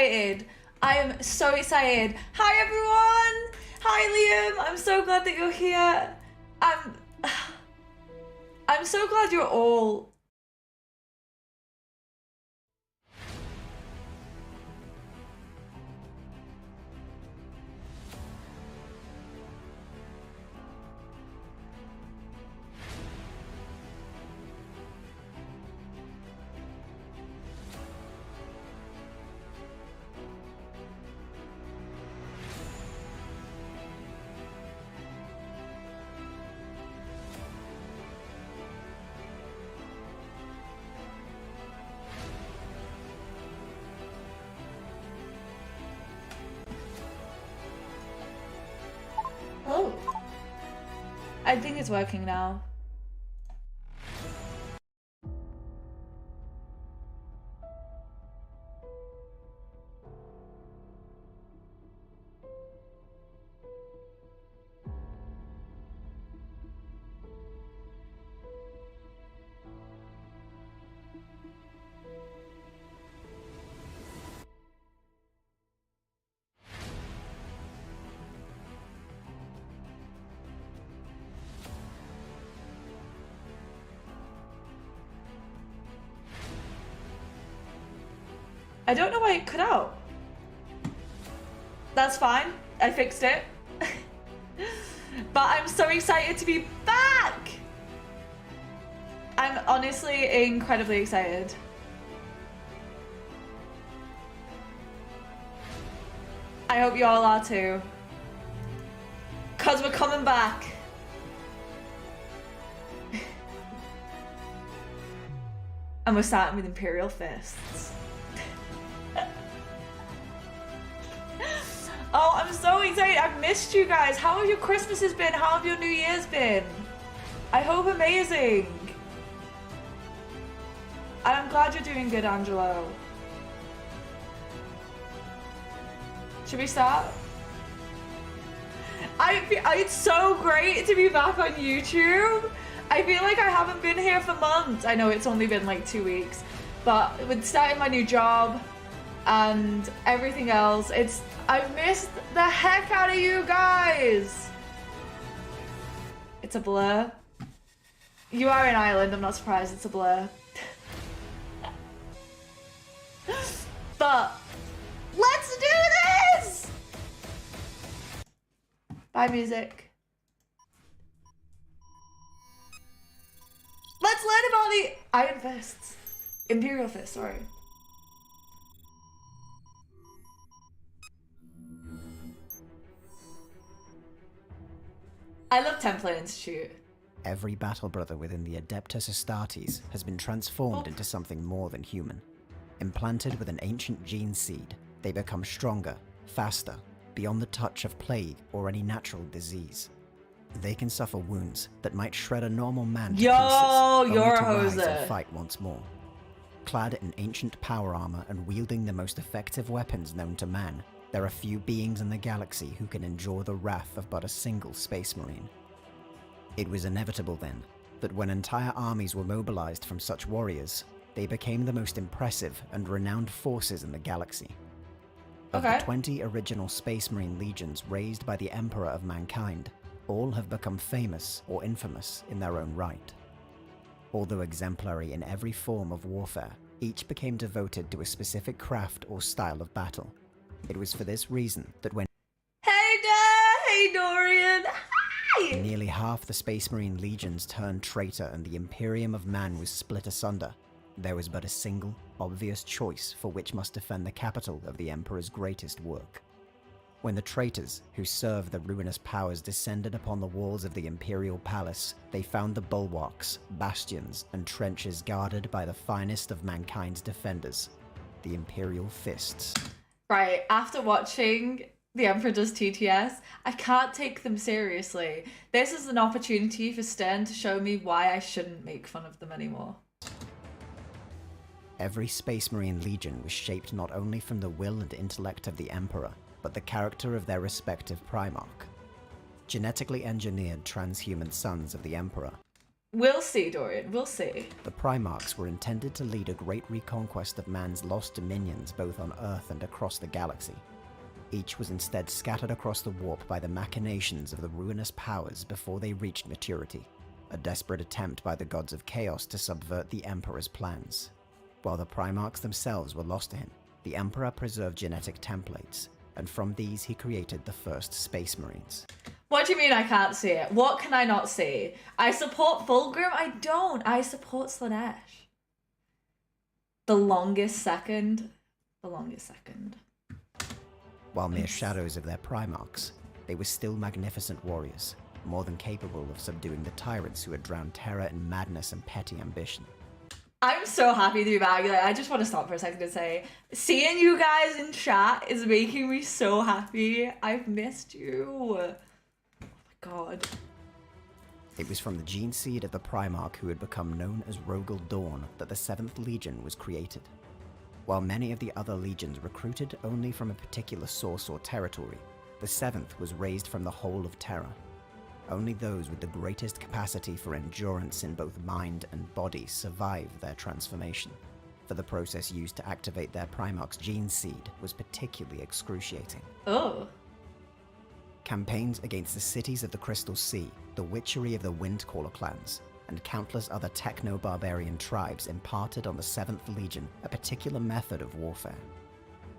excited. I am so excited. Hi everyone. Hi Liam. I'm so glad that you're here. I'm so glad you're all. Oh. I think it's working now. I don't know why it cut out. That's fine. I fixed it. But I'm so excited to be back! I'm honestly incredibly excited. I hope you all are too. 'Cause we're coming back. And we're starting with Imperial fists. Oh, I'm so excited. I've missed you guys. How have your Christmases been? How have your New Year's been? I hope amazing. And I'm glad you're doing good, Angelo. Should we start? It's so great to be back on YouTube. I feel like I haven't been here for months. I know it's only been like 2 weeks, but with starting my new job and everything else, I've missed the heck out of you guys. It's a blur. You are in Ireland, I'm not surprised it's a blur. But let's do this! Bye music. Let's learn about the Iron Fists. Imperial Fists, sorry. I love Templin Institute. Every battle brother within the Adeptus Astartes has been transformed into something more than human. Implanted with an ancient gene seed, they become stronger, faster, beyond the touch of plague or any natural disease. They can suffer wounds that might shred a normal man to pieces, only to rise and fight once more. Clad in ancient power armor and wielding the most effective weapons known to man, there are few beings in the galaxy who can endure the wrath of but a single space marine. It was inevitable then, that when entire armies were mobilized from such warriors, they became the most impressive and renowned forces in the galaxy. Of the 20 original Space Marine legions raised by the Emperor of Mankind, all have become famous or infamous in their own right. Although exemplary in every form of warfare, each became devoted to a specific craft or style of battle. It was for this reason that when Hey Dorian! Hi! nearly half the Space Marine legions turned traitor and the Imperium of Man was split asunder, there was but a single, obvious choice for which must defend the capital of the Emperor's greatest work. When the traitors who served the ruinous powers descended upon the walls of the Imperial Palace, they found the bulwarks, bastions, and trenches guarded by the finest of mankind's defenders, the Imperial Fists. Right, after watching The Emperor Does TTS, I can't take them seriously. This is an opportunity for Stern to show me why I shouldn't make fun of them anymore. Every Space Marine legion was shaped not only from the will and intellect of the Emperor, but the character of their respective Primarch. Genetically engineered transhuman sons of the Emperor. We'll see, Dorian, we'll see. The Primarchs were intended to lead a great reconquest of man's lost dominions both on Earth and across the galaxy. Each was instead scattered across the warp by the machinations of the ruinous powers before they reached maturity, a desperate attempt by the gods of chaos to subvert the Emperor's plans. While the Primarchs themselves were lost to him, the Emperor preserved genetic templates, and from these he created the first Space Marines. What do you mean I can't see it? What can I not see? I support Fulgrim? I don't. I support Slaanesh. The longest second. The longest second. While mere shadows of their Primarchs, they were still magnificent warriors, more than capable of subduing the tyrants who had drowned terror in madness and petty ambition. I'm so happy to be back. Like, I just want to stop for a second and say, seeing you guys in chat is making me so happy. I've missed you. Oh my god. It was from the gene seed of the Primarch who had become known as Rogel Dawn that the 7th Legion was created. While many of the other legions recruited only from a particular source or territory, the 7th was raised from the whole of Terra. Only those with the greatest capacity for endurance in both mind and body survived their transformation, for the process used to activate their Primarch's gene seed was particularly excruciating. Oh. Campaigns against the cities of the Crystal Sea, the witchery of the Windcaller clans, and countless other techno-barbarian tribes imparted on the 7th Legion a particular method of warfare.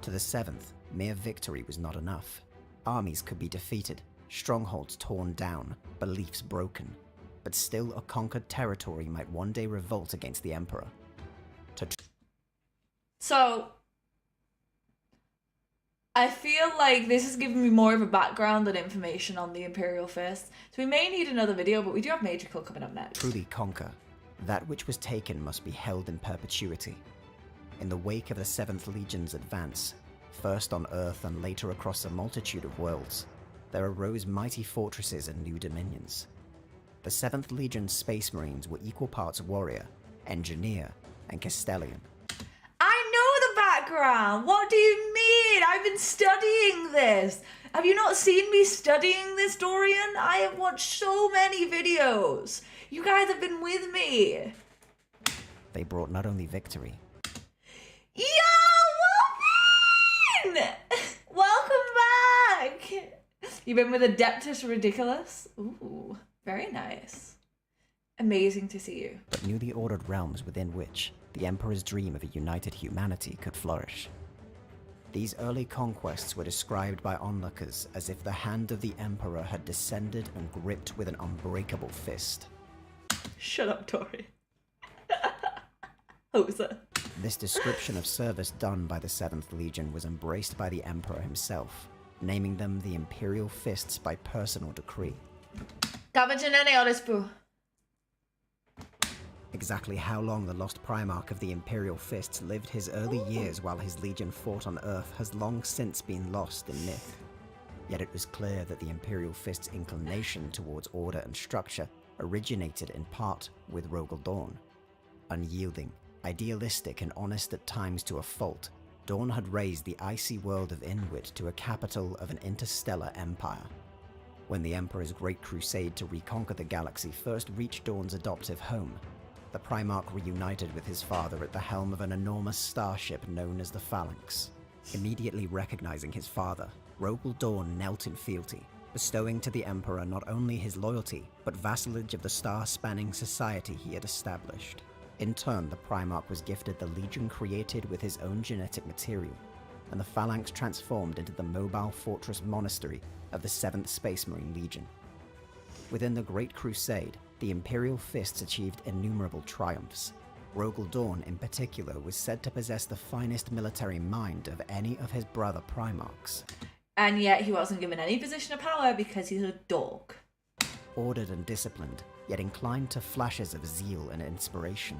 To the 7th, mere victory was not enough. Armies could be defeated, strongholds torn down, beliefs broken, but still a conquered territory might one day revolt against the Emperor. So, I feel like this is giving me more of a background and information on the Imperial Fist, so we may need another video, but we do have MajorKill coming up next. Truly conquer, that which was taken must be held in perpetuity. In the wake of the 7th Legion's advance, first on Earth and later across a multitude of worlds, there arose mighty fortresses and new dominions. The 7th Legion's Space Marines were equal parts warrior, engineer, and Castellian. I know the background! What do you mean? I've been studying this! Have you not seen me studying this, Dorian? I have watched so many videos! You guys have been with me! They brought not only victory... Yo, Wolfine! Welcome back! You've been with Adeptus Ridiculous? Ooh, very nice. Amazing to see you. But newly ordered realms within which the Emperor's dream of a united humanity could flourish. These early conquests were described by onlookers as if the hand of the Emperor had descended and gripped with an unbreakable fist. Shut up, Tori. Hoser. This description of service done by the 7th Legion was embraced by the Emperor himself, naming them the Imperial Fists by personal decree. Exactly how long the lost Primarch of the Imperial Fists lived his early years while his legion fought on Earth has long since been lost in myth. Yet it was clear that the Imperial Fist's inclination towards order and structure originated in part with Rogel Dawn. Unyielding, idealistic and honest at times to a fault, Dawn had raised the icy world of Inwit to a capital of an interstellar empire. When the Emperor's great crusade to reconquer the galaxy first reached Dawn's adoptive home, the Primarch reunited with his father at the helm of an enormous starship known as the Phalanx. Immediately recognizing his father, Rogel Dawn knelt in fealty, bestowing to the Emperor not only his loyalty, but vassalage of the star-spanning society he had established. In turn, the Primarch was gifted the Legion created with his own genetic material, and the Phalanx transformed into the mobile fortress monastery of the 7th Space Marine Legion. Within the Great Crusade, the Imperial Fists achieved innumerable triumphs. Rogel Dawn, in particular, was said to possess the finest military mind of any of his brother Primarchs. And yet he wasn't given any position of power because he's a dog. Ordered and disciplined, yet inclined to flashes of zeal and inspiration.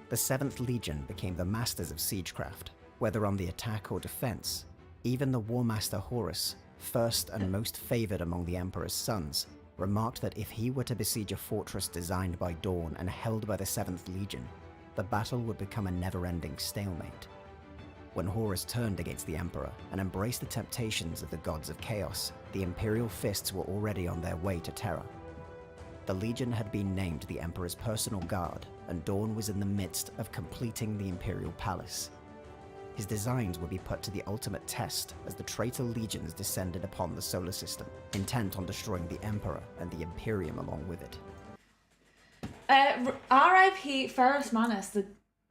The 7th Legion became the masters of siegecraft, whether on the attack or defense. Even the War Master Horus, first and most favored among the Emperor's sons, remarked that if he were to besiege a fortress designed by Dawn and held by the 7th Legion, the battle would become a never-ending stalemate. When Horus turned against the Emperor and embraced the temptations of the gods of chaos, the Imperial Fists were already on their way to Terra. The Legion had been named the Emperor's personal guard, and Dawn was in the midst of completing the Imperial Palace. His designs would be put to the ultimate test as the traitor legions descended upon the solar system, intent on destroying the Emperor and the Imperium along with it. R.I.P. Ferrus Manus,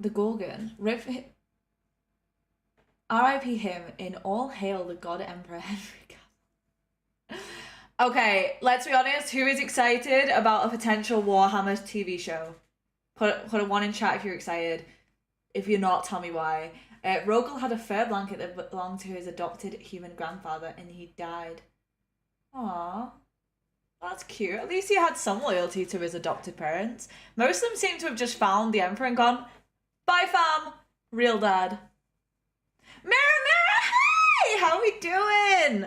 the Gorgon. R.I.P. him in all hail the God Emperor Henry Cavill. Okay, let's be honest. Who is excited about a potential Warhammer TV show? Put a 1 in chat if you're excited. If you're not, tell me why. Rogel had a fur blanket that belonged to his adopted human grandfather, and he died. Aww. That's cute. At least he had some loyalty to his adopted parents. Most of them seem to have just found the Emperor and gone, bye fam, real dad. Mira, hey! How we doing?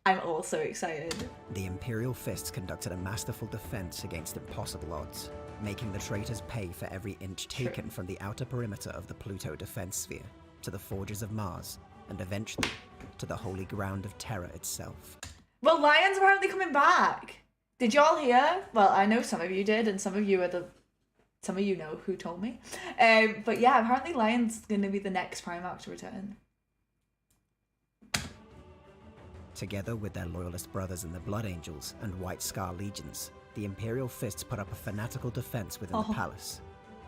I'm also excited. The Imperial Fists conducted a masterful defense against impossible odds, making the traitors pay for every inch taken from the outer perimeter of the Pluto defense sphere, to the Forges of Mars, and eventually to the holy ground of Terra itself. Well, Lion's apparently coming back. Did y'all hear? Well, I know some of you did, and some of you know who told me. But yeah, apparently Lion's going to be the next Primarch to return. Together with their loyalist brothers in the Blood Angels and White Scar Legions, the Imperial Fists put up a fanatical defense within the palace.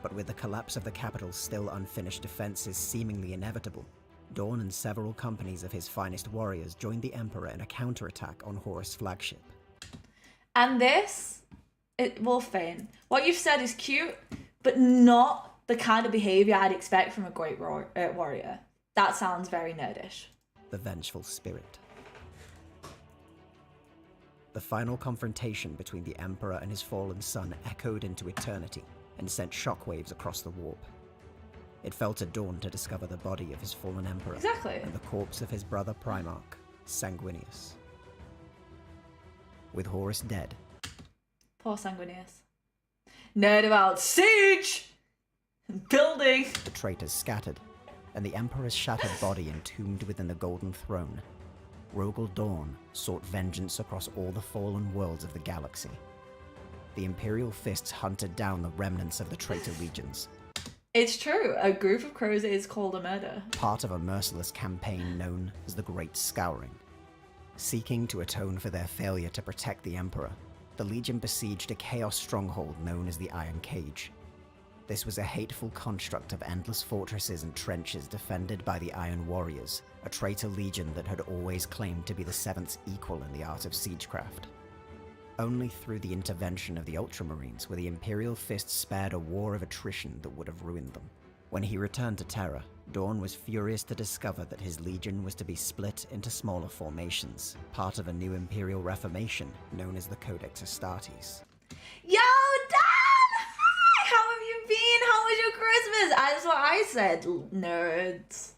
But with the collapse of the capital's still unfinished defenses seemingly inevitable, Dawn and several companies of his finest warriors joined the Emperor in a counterattack on Horus' flagship. And Wolfbane, what you've said is cute, but not the kind of behaviour I'd expect from a great warrior. That sounds very nerdish. The Vengeful Spirit. The final confrontation between the Emperor and his fallen son echoed into eternity and sent shockwaves across the warp. It fell to Dawn to discover the body of his fallen Emperor and the corpse of his brother Primarch, Sanguinius. With Horus dead... Poor Sanguinius. Nerd about siege! Building! The traitors scattered, and the Emperor's shattered body entombed within the Golden Throne. Rogel Dawn sought vengeance across all the fallen worlds of the galaxy. The Imperial Fists hunted down the remnants of the traitor legions. It's true, a group of crows is called a murder. Part of a merciless campaign known as the Great Scouring. Seeking to atone for their failure to protect the Emperor, the Legion besieged a chaos stronghold known as the Iron Cage. This was a hateful construct of endless fortresses and trenches defended by the Iron Warriors, a traitor legion that had always claimed to be the Seventh's equal in the art of siegecraft. Only through the intervention of the Ultramarines were the Imperial Fists spared a war of attrition that would have ruined them. When he returned to Terra, Dawn was furious to discover that his legion was to be split into smaller formations, part of a new Imperial reformation known as the Codex Astartes. Yo, Dan! Hi! How have you been? How was your Christmas? That's what I said, nerds.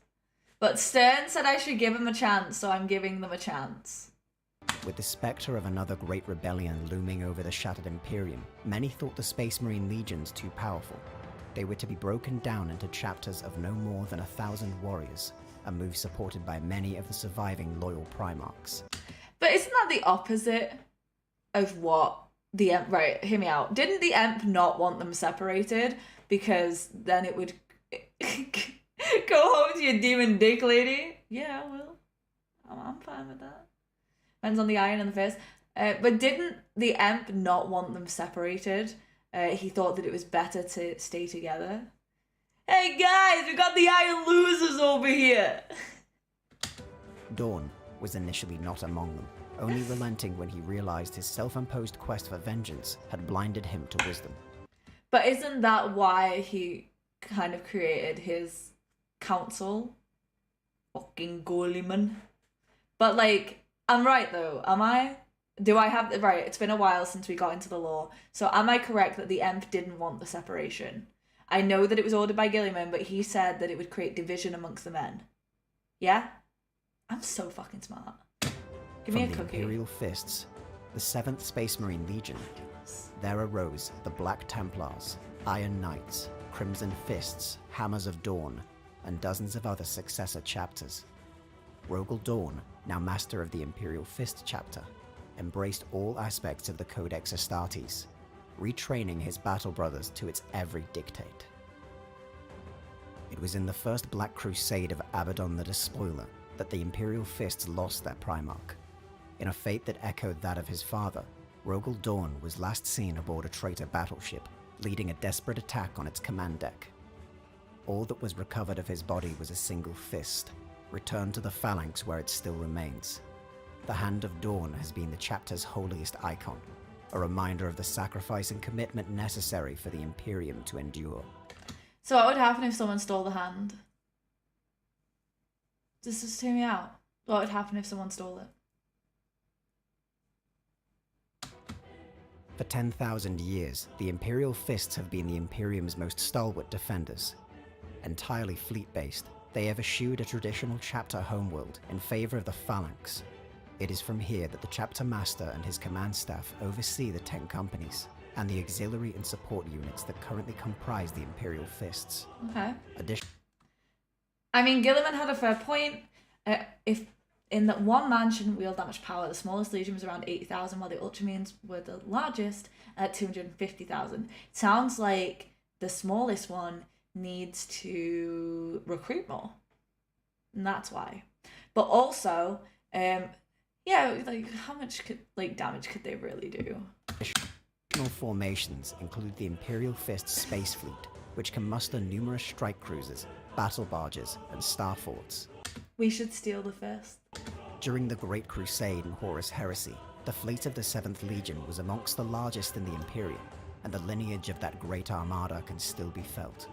But Stern said I should give him a chance, so I'm giving them a chance. With the spectre of another great rebellion looming over the shattered Imperium, many thought the Space Marine legions too powerful. They were to be broken down into chapters of no more than 1,000 warriors, a move supported by many of the surviving loyal Primarchs. But isn't that the opposite of what the Emp... Right, hear me out. Didn't the Emp not want them separated? Because then it would... Go home to your demon dick, lady. Yeah, I will. I'm fine with that. Depends on the iron and the fist. But didn't the Emp not want them separated? He thought that it was better to stay together. Hey guys, we got the Iron Losers over here! Dawn was initially not among them, only relenting when he realized his self-imposed quest for vengeance had blinded him to wisdom. But isn't that why he kind of created his council? Fucking Goleman. But like, I'm right though, am I? Do I have... Right, it's been a while since we got into the lore. So am I correct that the Emp didn't want the separation? I know that it was ordered by Gilliman, but he said that it would create division amongst the men. Yeah? I'm so fucking smart. Give me a cookie. From the Imperial Fists, the 7th Space Marine Legion, there arose the Black Templars, Iron Knights, Crimson Fists, Hammers of Dawn, and dozens of other successor chapters. Rogel Dawn, now master of the Imperial Fist chapter, embraced all aspects of the Codex Astartes, retraining his battle brothers to its every dictate. It was in the First Black Crusade of Abaddon the Despoiler that the Imperial Fists lost their Primarch. In a fate that echoed that of his father, Rogel Dawn was last seen aboard a traitor battleship, leading a desperate attack on its command deck. All that was recovered of his body was a single fist, returned to the phalanx where it still remains. The Hand of Dawn has been the chapter's holiest icon, a reminder of the sacrifice and commitment necessary for the Imperium to endure. So what would happen if someone stole the hand? Just hear me out. What would happen if someone stole it? For 10,000 years, the Imperial Fists have been the Imperium's most stalwart defenders. Entirely fleet-based, they have eschewed a traditional chapter homeworld in favor of the Phalanx. It is from here that the chapter master and his command staff oversee the 10 companies and the auxiliary and support units that currently comprise the Imperial Fists. Okay. I mean, Gilliman had a fair point. If in that one man shouldn't wield that much power, the smallest legion was around 80,000, while the Ultramarines were the largest at 250,000. Sounds like the smallest one needs to recruit more, and that's why. But also, yeah, like how much damage could they really do? Additional formations include the Imperial Fist Space Fleet, which can muster numerous strike cruisers, battle barges, and star forts. We should steal the Fist. During the Great Crusade and Horus Heresy, the fleet of the 7th Legion was amongst the largest in the Imperium, and the lineage of that great armada can still be felt.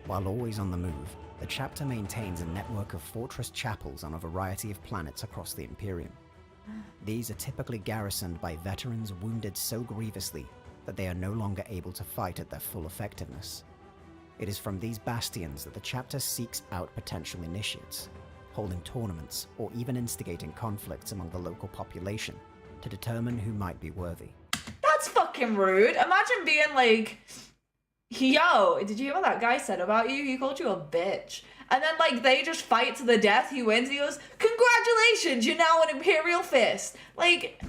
While always on the move, the chapter maintains a network of fortress chapels on a variety of planets across the Imperium. These are typically garrisoned by veterans wounded so grievously that they are no longer able to fight at their full effectiveness. It is from these bastions that the chapter seeks out potential initiates, holding tournaments or even instigating conflicts among the local population to determine who might be worthy. That's fucking rude. Imagine being like, yo, did you hear what that guy said about you? He called you a bitch. And then, like, they just fight to the death. He wins. He goes, congratulations, you're now an Imperial Fist. Like,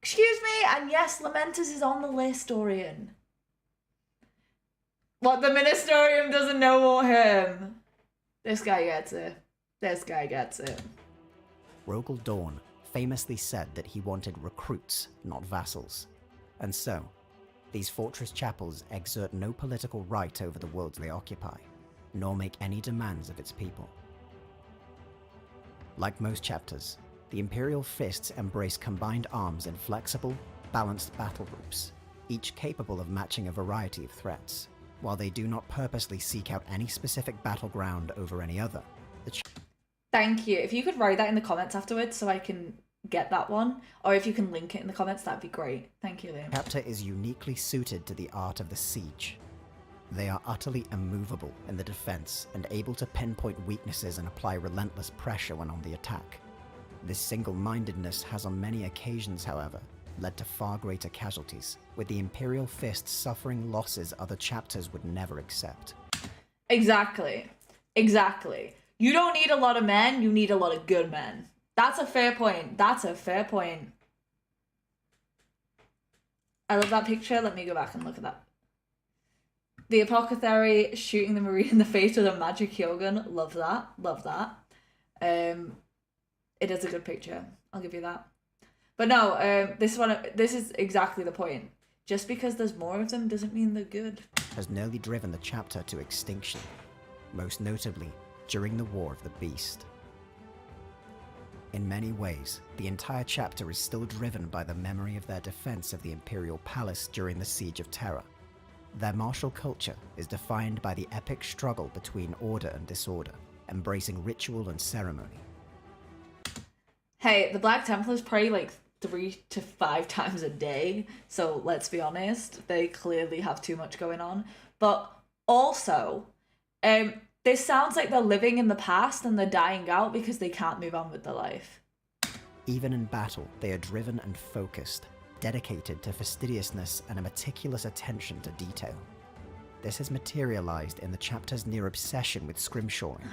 excuse me? And yes, Lamentus is on the list, Dorian. What, the Ministerium doesn't know him? This guy gets it. This guy gets it. Rogel Dawn famously said that he wanted recruits, not vassals. And so, these fortress chapels exert no political right over the worlds they occupy, nor make any demands of its people. Like most chapters, the Imperial Fists embrace combined arms in flexible, balanced battle groups, each capable of matching a variety of threats. While they do not purposely seek out any specific battleground over any other, Thank you. If you could write that in the comments afterwards so I can get that one, or if you can link it in the comments, that'd be great. Thank you, Liam. Chapter is uniquely suited to the art of the siege. They are utterly immovable in the defense and able to pinpoint weaknesses and apply relentless pressure when on the attack. This single-mindedness has on many occasions, however, led to far greater casualties, with the Imperial Fist suffering losses other chapters would never accept. Exactly. Exactly. You don't need a lot of men, you need a lot of good men. That's a fair point. That's a fair point. I love that picture. Let me go back and look at that. The Apothecary shooting the Marine in the face with a MajorKill gun. Love that. Love that. It is a good picture. I'll give you that. But no, this is exactly the point. Just because there's more of them doesn't mean they're good. Has nearly driven the chapter to extinction, most notably during the War of the Beast. In many ways, the entire chapter is still driven by the memory of their defense of the Imperial Palace during the Siege of Terra. Their martial culture is defined by the epic struggle between order and disorder, embracing ritual and ceremony. Hey, the Black Templars pray like 3 to 5 times a day, so let's be honest, they clearly have too much going on. But also, this sounds like they're living in the past and they're dying out because they can't move on with their life. Even in battle, they are driven and focused, dedicated to fastidiousness and a meticulous attention to detail. This has materialized in the chapter's near obsession with scrimshoring,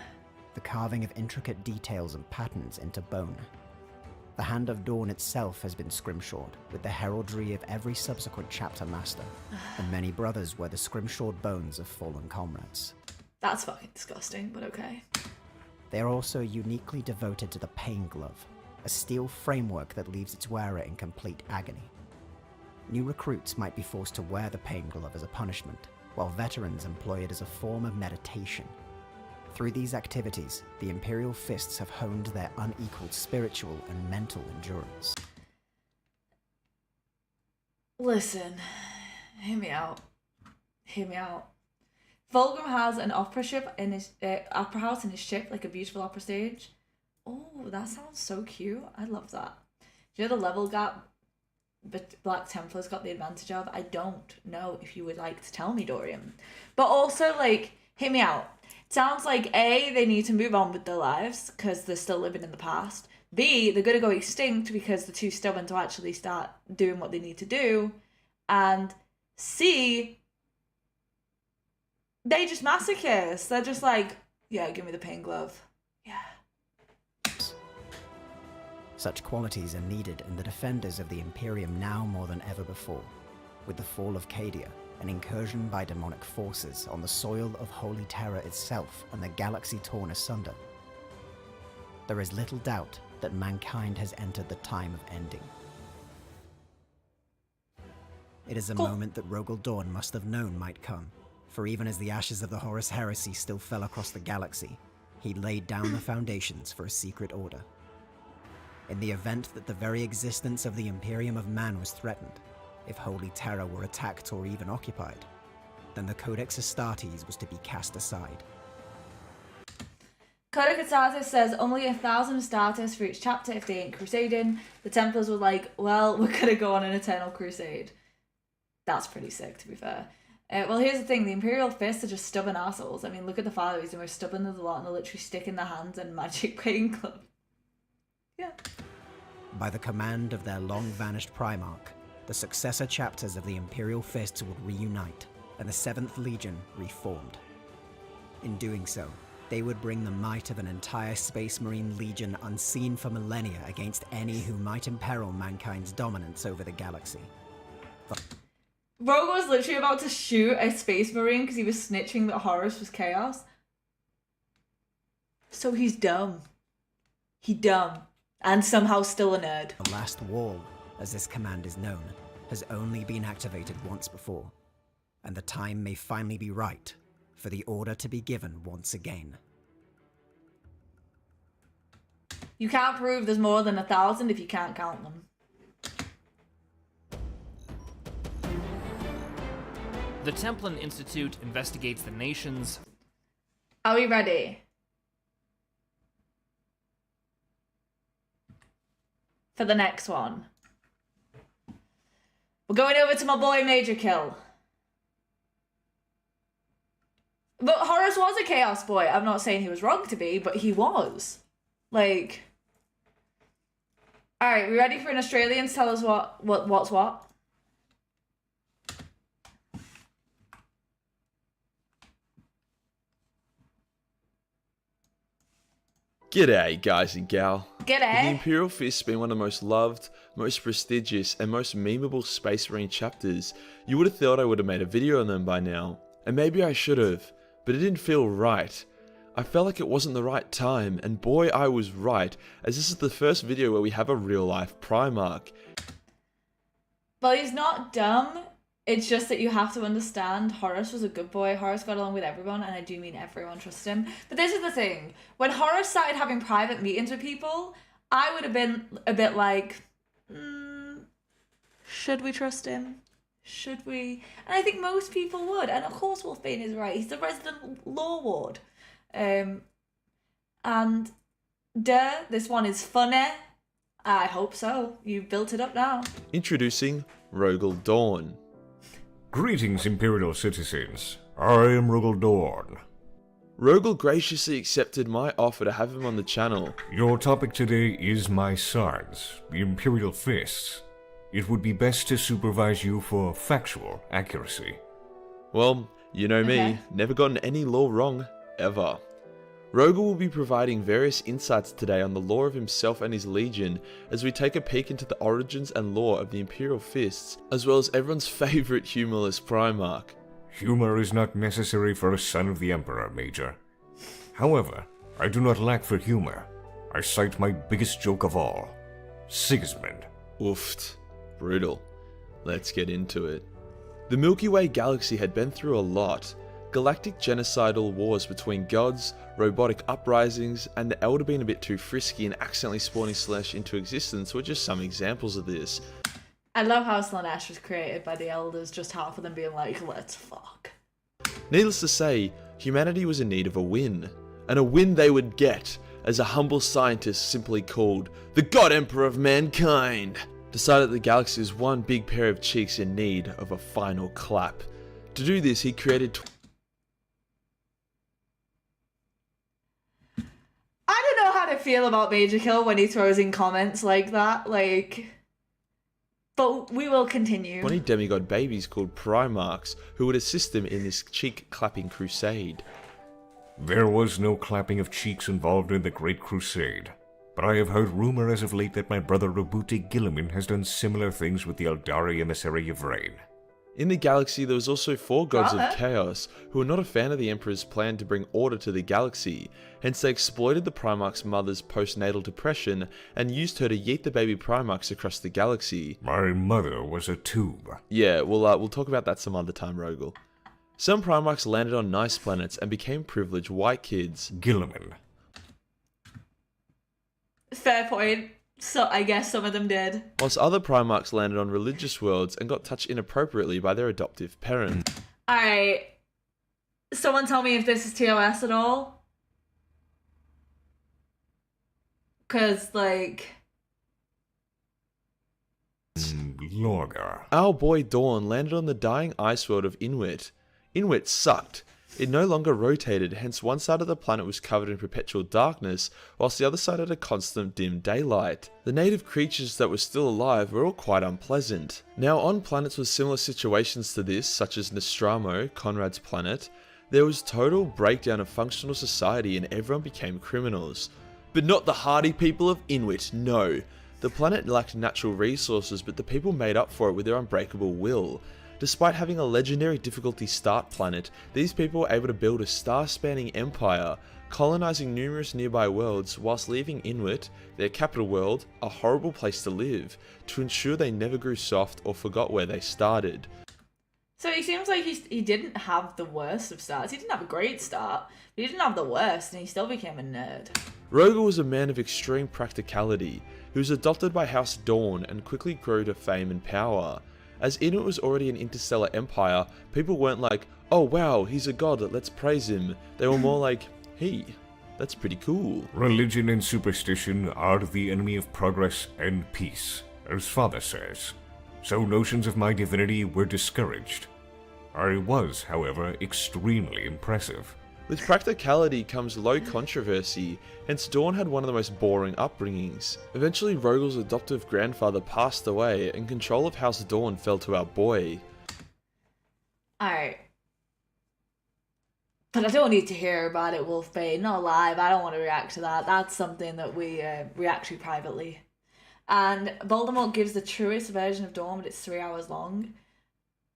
the carving of intricate details and patterns into bone. The Hand of Dawn itself has been scrimshawed, with the heraldry of every subsequent chapter master, and many brothers wear the scrimshawed bones of fallen comrades. That's fucking disgusting, but okay. They are also uniquely devoted to the Pain Glove, a steel framework that leaves its wearer in complete agony. New recruits might be forced to wear the Pain Glove as a punishment, while veterans employ it as a form of meditation. Through these activities, the Imperial Fists have honed their unequaled spiritual and mental endurance. Listen, hear me out. Hear me out. Fulgrim has an opera ship in his opera house in his ship, like a beautiful opera stage. Oh, that sounds so cute. I love that. Do you know the level gap but Black Templar's got the advantage of? I don't know if you would like to tell me, Dorian. But also, like, hear me out. It sounds like A, they need to move on with their lives because they're still living in the past. B, they're going to go extinct because they're too stubborn to actually start doing what they need to do. And C, they just masochists. They're just like, yeah, give me the Pain Glove. Yeah. Such qualities are needed in the defenders of the Imperium now more than ever before. With the fall of Cadia, an incursion by demonic forces on the soil of Holy Terror itself and the galaxy torn asunder, there is little doubt that mankind has entered the time of ending. It is a moment that Rogel Dorn must have known might come, for even as the ashes of the Horus Heresy still fell across the galaxy, he laid down the foundations for a secret order. In the event that the very existence of the Imperium of Man was threatened, if Holy Terror were attacked or even occupied, then the Codex Astartes was to be cast aside. Codex Astartes says only 1,000 Astartes for each chapter if they ain't crusading. The Templars were like, well, we're gonna go on an eternal crusade. That's pretty sick, to be fair. Well, here's the thing, the Imperial Fists are just stubborn assholes. I mean, look at the Father's, and we're stubborn as a lot, and they're literally sticking their hands in magic Pain Glove. Yeah. By the command of their long-vanished Primarch, the successor chapters of the Imperial Fists would reunite, and the 7th Legion reformed. In doing so, they would bring the might of an entire Space Marine Legion unseen for millennia against any who might imperil mankind's dominance over the galaxy. Rogue was literally about to shoot a Space Marine because he was snitching that Horus was chaos. So he's dumb. He dumb. And somehow still a nerd. The last wall, as this command is known, has only been activated once before, and the time may finally be right for the order to be given once again. You can't prove there's more than 1,000 if you can't count them. The Templin Institute investigates the nation's... Are we ready? For the next one. We're going over to my boy MajorKill. But Horus was a Chaos boy. I'm not saying he was wrong to be, but he was. Like... Alright, we ready for an Australian to tell us what's what? G'day, guys and gal. G'day. The Imperial Fist being one of the most loved, most prestigious, and most memeable Space Marine chapters, you would have thought I would have made a video on them by now. And maybe I should have, but it didn't feel right. I felt like it wasn't the right time, and boy I was right, as this is the first video where we have a real-life Primarch. Well, he's not dumb. It's just that you have to understand Horus was a good boy. Horus got along with everyone, and I do mean everyone trusted him. But this is the thing. When Horus started having private meetings with people, I would have been a bit like, should we trust him? Should we? And I think most people would. And of course Wolfbane is right. He's the resident law ward. And this one is funny. I hope so. You've built it up now. Introducing Rogel Dorn. Greetings, Imperial citizens. I am Rogel Dorn. Rogel graciously accepted my offer to have him on the channel. Your topic today is my sons, the Imperial Fists. It would be best to supervise you for factual accuracy. Well, you know me, never gotten any law wrong, ever. Rogel will be providing various insights today on the lore of himself and his legion as we take a peek into the origins and lore of the Imperial Fists, as well as everyone's favourite humorless Primarch. Humor is not necessary for a son of the Emperor, Major. However, I do not lack for humor. I cite my biggest joke of all, Sigismund. Oof, brutal. Let's get into it. The Milky Way galaxy had been through a lot. Galactic genocidal wars between gods, robotic uprisings, and the Elder being a bit too frisky and accidentally spawning Slaanesh into existence were just some examples of this. I love how Slaanesh was created by the Elders, just half of them being like, let's fuck. Needless to say, humanity was in need of a win. And a win they would get, as a humble scientist simply called the God Emperor of Mankind decided the galaxy was one big pair of cheeks in need of a final clap. To do this, he created I don't know how to feel about MajorKill when he throws in comments like that, but we will continue. 20 demigod babies called Primarchs who would assist them in this cheek-clapping crusade. There was no clapping of cheeks involved in the Great Crusade, but I have heard rumor as of late that my brother Robuti Gilliman has done similar things with the Eldari Emissary of Rain. In the galaxy, there was also 4 gods of chaos who were not a fan of the Emperor's plan to bring order to the galaxy, hence they exploited the Primarch's mother's postnatal depression and used her to yeet the baby Primarchs across the galaxy. My mother was a tube. Yeah, we'll talk about that some other time, Rogel. Some Primarchs landed on nice planets and became privileged white kids. Gilliman. Fair point. So I guess some of them did. Whilst other Primarchs landed on religious worlds and got touched inappropriately by their adoptive parents. Alright. Someone tell me if this is TOS at all. Cause, Lorgar. Our boy Dawn landed on the dying ice world of Inwit. Inwit sucked. It no longer rotated, hence one side of the planet was covered in perpetual darkness, whilst the other side had a constant dim daylight. The native creatures that were still alive were all quite unpleasant. Now on planets with similar situations to this, such as Nostramo, Conrad's planet, there was total breakdown of functional society and everyone became criminals. But not the hardy people of Inwit, no. The planet lacked natural resources, but the people made up for it with their unbreakable will. Despite having a legendary difficulty start planet, these people were able to build a star-spanning empire, colonizing numerous nearby worlds whilst leaving Inwit, their capital world, a horrible place to live, to ensure they never grew soft or forgot where they started. so he seems like he didn't have the worst of starts. He didn't have a great start, but he didn't have the worst, and he still became a nerd. Rogel was a man of extreme practicality, who was adopted by House Dawn and quickly grew to fame and power. As Inwit was already an interstellar empire, people weren't like, oh wow, he's a god, let's praise him. They were more like, hey, that's pretty cool. Religion and superstition are the enemy of progress and peace, as Father says. So notions of my divinity were discouraged. I was, however, extremely impressive. With practicality comes low controversy, hence Dawn had one of the most boring upbringings. Eventually Rogel's adoptive grandfather passed away and control of House Dawn fell to our boy. Alright. But I don't need to hear about it, Wolfbane. Not live. I don't want to react to that. That's something that we react to privately. And Voldemort gives the truest version of Dawn, but it's 3 hours long.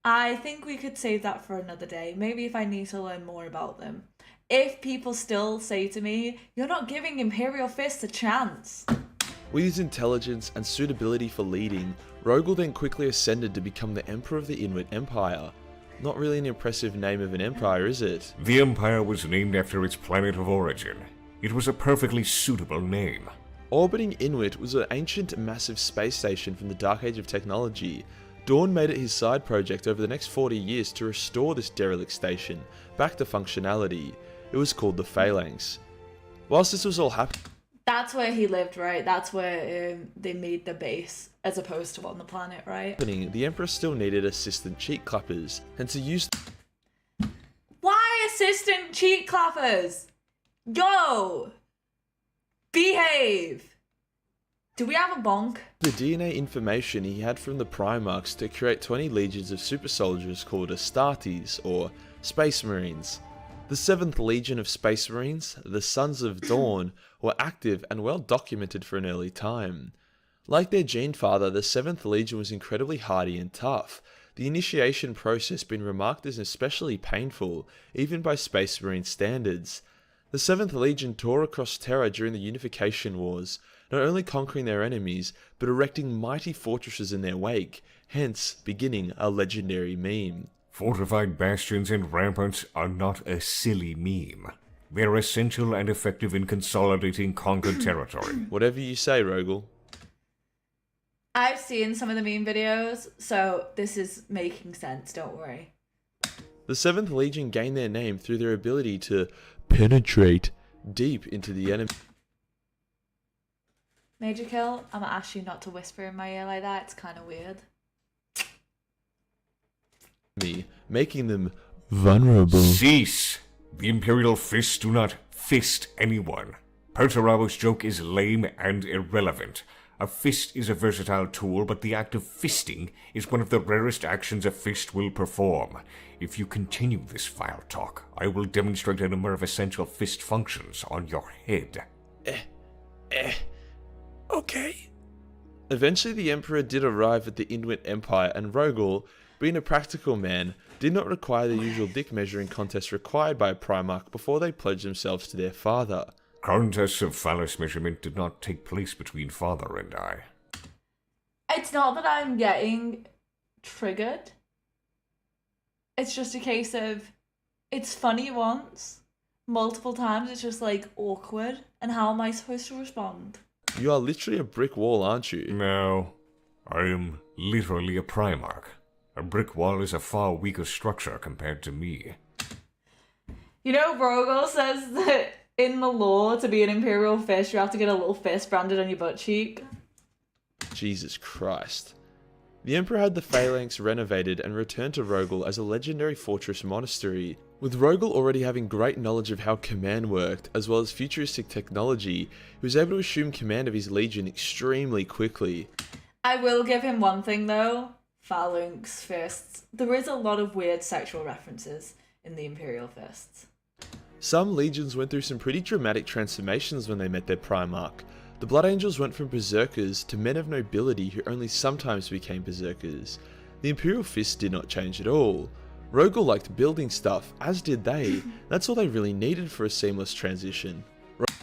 I think we could save that for another day. Maybe if I need to learn more about them. If people still say to me, you're not giving Imperial Fists a chance. With his intelligence and suitability for leading, Rogel then quickly ascended to become the Emperor of the Inwit Empire. Not really an impressive name of an empire, is it? The empire was named after its planet of origin. It was a perfectly suitable name. Orbiting Inwit was an ancient, massive space station from the Dark Age of technology. Dawn made it his side project over the next 40 years to restore this derelict station back to functionality. It was called the Phalanx. Whilst this was all happening, That's where he lived, right? That's where they made the base, as opposed to on the planet, right? the Emperor still needed assistant cheek clappers, and to use Why assistant cheek clappers? Go! Behave! Do we have a bonk? the DNA information he had from the Primarchs to create 20 legions of super soldiers called Astartes, or Space Marines. The 7th Legion of Space Marines, the Sons of Dawn, were active and well documented for an early time. Like their gene father, the 7th Legion was incredibly hardy and tough, the initiation process being remarked as especially painful, even by Space Marine standards. The 7th Legion tore across Terra during the Unification Wars, not only conquering their enemies, but erecting mighty fortresses in their wake, hence beginning a legendary meme. Fortified bastions and ramparts are not a silly meme. They're essential and effective in consolidating conquered territory. Whatever you say, Rogel. I've seen some of the meme videos, so this is making sense, don't worry. The 7th Legion gained their name through their ability to penetrate deep into the enemy, MajorKill, I'm gonna ask you not to whisper in my ear like that, it's kind of weird. making them vulnerable. Cease! The Imperial fists do not fist anyone. Perturabo's joke is lame and irrelevant. A fist is a versatile tool, but the act of fisting is one of the rarest actions a fist will perform. If you continue this vile talk, I will demonstrate a number of essential fist functions on your head. Okay. Eventually the Emperor did arrive at the Inuit Empire, and Rogel, being a practical man, did not require the usual dick measuring contest required by a Primarch before they pledged themselves to their father. Contests of phallus measurement did not take place between father and I. It's not that I'm getting triggered. It's just a case of, it's funny once, multiple times it's just like awkward, and how am I supposed to respond? You are literally a brick wall, aren't you? No, I am literally a Primarch. A brick wall is a far weaker structure compared to me. You know, Rogel says that in the lore, to be an Imperial fist, you have to get a little fist branded on your butt cheek. Jesus Christ. The Emperor had the Phalanx renovated and returned to Rogel as a legendary fortress monastery. With Rogel already having great knowledge of how command worked, as well as futuristic technology, he was able to assume command of his legion extremely quickly. I will give him one thing though, Phalanx fists. There is a lot of weird sexual references in the Imperial fists. Some legions went through some pretty dramatic transformations when they met their Primarch. The Blood Angels went from berserkers to men of nobility who only sometimes became berserkers. The Imperial Fists did not change at all. Rogel liked building stuff, as did they. That's all they really needed for a seamless transition.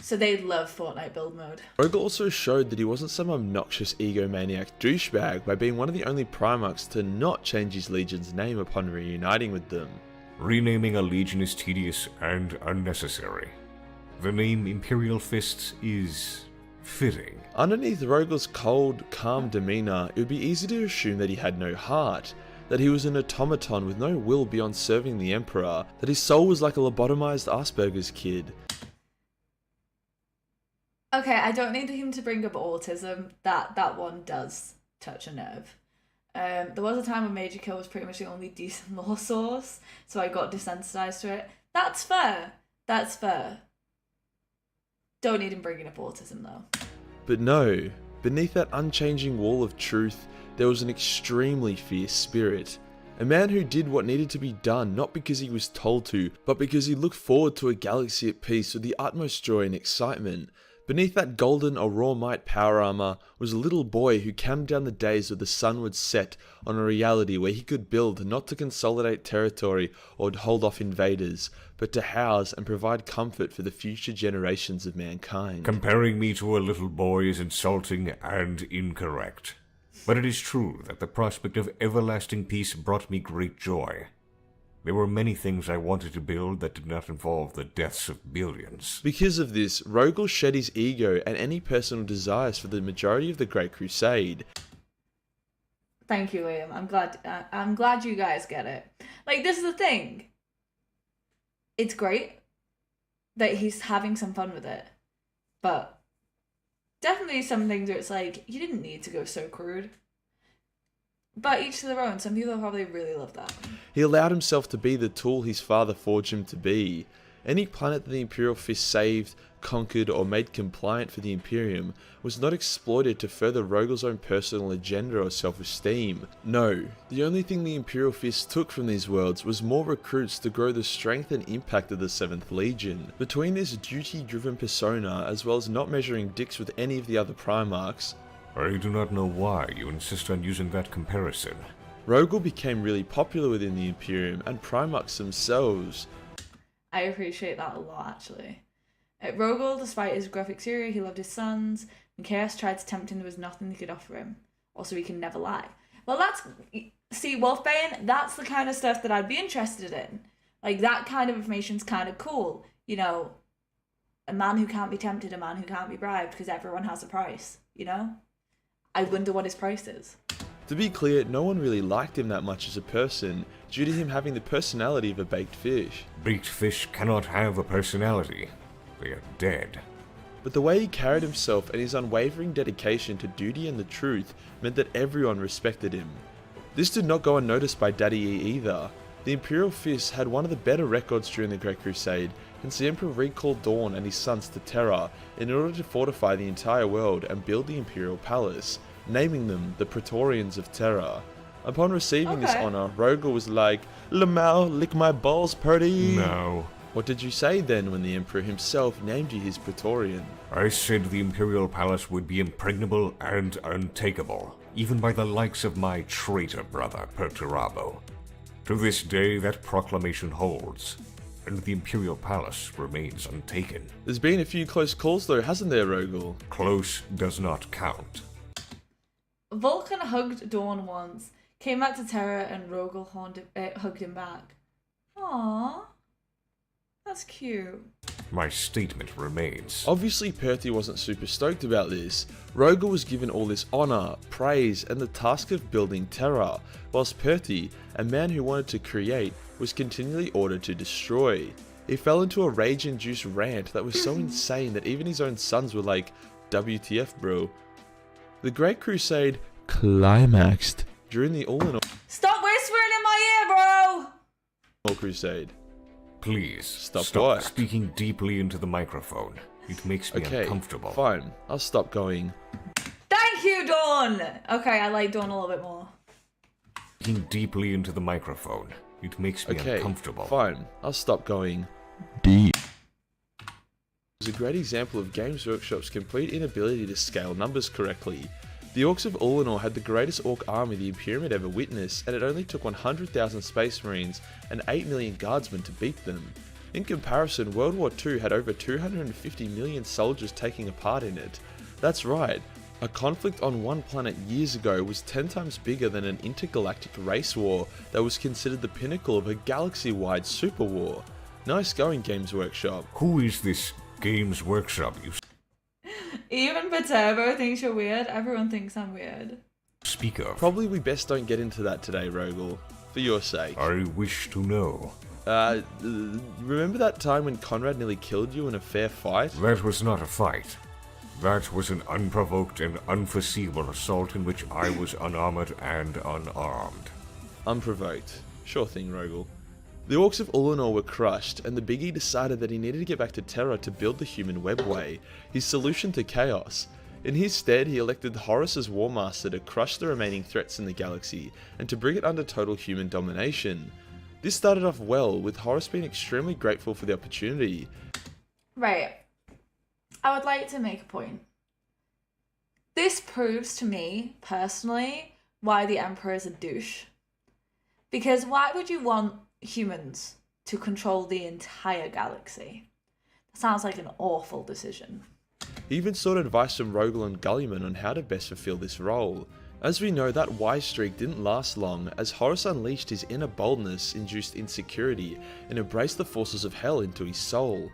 So they love Fortnite build mode. Rogel also showed that he wasn't some obnoxious egomaniac douchebag by being one of the only Primarchs to not change his legion's name upon reuniting with them. Renaming a legion is tedious and unnecessary. The name Imperial Fists is fitting. Underneath Rogel's cold, calm demeanor, it would be easy to assume that he had no heart, that he was an automaton with no will beyond serving the Emperor, that his soul was like a lobotomized Asperger's kid. Okay, I don't need him to bring up autism. That one does touch a nerve. There was a time when MajorKill was pretty much the only decent lore source, so I got desensitized to it. That's fair. That's fair. Don't need him bringing up autism though. But no, beneath that unchanging wall of truth, there was an extremely fierce spirit. A man who did what needed to be done not because he was told to, but because he looked forward to a galaxy at peace with the utmost joy and excitement. Beneath that golden Aurora Might power armor was a little boy who calmed down the days where the sun would set on a reality where he could build not to consolidate territory or hold off invaders, but to house and provide comfort for the future generations of mankind. Comparing me to a little boy is insulting and incorrect. But it is true that the prospect of everlasting peace brought me great joy. There were many things I wanted to build that did not involve the deaths of billions. Because of this, Rogel shed his ego and any personal desires for the majority of the Great Crusade. Thank you, Liam. I'm glad you guys get it. Like, this is the thing. It's great that he's having some fun with it, but definitely some things where it's like, you didn't need to go so crude. But each to their own. Some people probably really love that. He allowed himself to be the tool his father forged him to be. Any planet that the Imperial Fist saved, conquered, or made compliant for the Imperium was not exploited to further Rogel's own personal agenda or self-esteem. No, the only thing the Imperial Fist took from these worlds was more recruits to grow the strength and impact of the 7th Legion. Between this duty-driven persona, as well as not measuring dicks with any of the other Primarchs, I do not know why you insist on using that comparison. Rogel became really popular within the Imperium and Primarchs themselves. I appreciate that a lot, actually. Rogel, despite his gruff exterior, he loved his sons. When Chaos tried to tempt him, there was nothing they could offer him. Also, he can never lie. Well, see, Wolfbane, that's the kind of stuff that I'd be interested in. Like, that kind of information's kind of cool. You know, a man who can't be tempted, a man who can't be bribed, because everyone has a price, you know? I wonder what his price is. To be clear, no one really liked him that much as a person, due to him having the personality of a baked fish. Baked fish cannot have a personality. They are dead. But the way he carried himself and his unwavering dedication to duty and the truth meant that everyone respected him. This did not go unnoticed by Daddy E either. The Imperial Fist had one of the better records during the Great Crusade, since the Emperor recalled Dawn and his sons to Terra in order to fortify the entire world and build the Imperial Palace, naming them the Praetorians of Terra. Upon receiving this honor, Rogel was like, "Lamau, lick my balls, Purdy." No. What did you say then when the Emperor himself named you his Praetorian? I said the Imperial Palace would be impregnable and untakeable, even by the likes of my traitor brother, Perturabo. To this day, that proclamation holds, and the Imperial Palace remains untaken. There's been a few close calls though, hasn't there, Rogel? Close does not count. Vulcan hugged Dawn once, came back to Terra, and Rogel hugged him back. Aww. That's cute. My statement remains. Obviously Perthy wasn't super stoked about this. Rogel was given all this honor, praise, and the task of building Terra, whilst Perthy, a man who wanted to create, was continually ordered to destroy. He fell into a rage-induced rant that was so insane that even his own sons were like, WTF bro. The Great Crusade climaxed during the all-in-all Stop whispering in my ear, bro! Crusade. Please, Stop what? speaking deeply into the microphone. It makes me Okay, uncomfortable. fine. I'll stop going. Thank you, Dawn! Okay, I like Dawn a little bit more. Speaking deeply into the microphone. It makes me Okay, uncomfortable. fine. I'll stop going deep. It was a great example of Games Workshop's complete inability to scale numbers correctly. The Orcs of Ullanor had the greatest Orc army the Imperium had ever witnessed, and it only took 100,000 Space Marines and 8 million Guardsmen to beat them. In comparison, World War II had over 250 million soldiers taking a part in it. That's right, a conflict on one planet years ago was 10 times bigger than an intergalactic race war that was considered the pinnacle of a galaxy-wide super war. Nice going, Games Workshop. Who is this Games Workshop you Even Paterbo thinks you're weird. Everyone thinks I'm weird. speak of? Probably we best don't get into that today, Rogel. For your sake. I wish to know. Remember that time when Conrad nearly killed you in a fair fight? That was not a fight. That was an unprovoked and unforeseeable assault in which I was unarmored and unarmed. Unprovoked. Sure thing, Rogel. The Orcs of Ullanor were crushed, and the Biggie decided that he needed to get back to Terra to build the human webway, his solution to chaos. In his stead, he elected Horus as War Master to crush the remaining threats in the galaxy, and to bring it under total human domination. This started off well, with Horus being extremely grateful for the opportunity. Right. I would like to make a point. This proves to me, personally, why the Emperor is a douche. Because why would you want humans to control the entire galaxy? That sounds like an awful decision. He even sought advice from Rogel and Gulliman on how to best fulfill this role. As we know, that wise streak didn't last long, as Horus unleashed his inner boldness, induced insecurity, and embraced the forces of hell into his soul.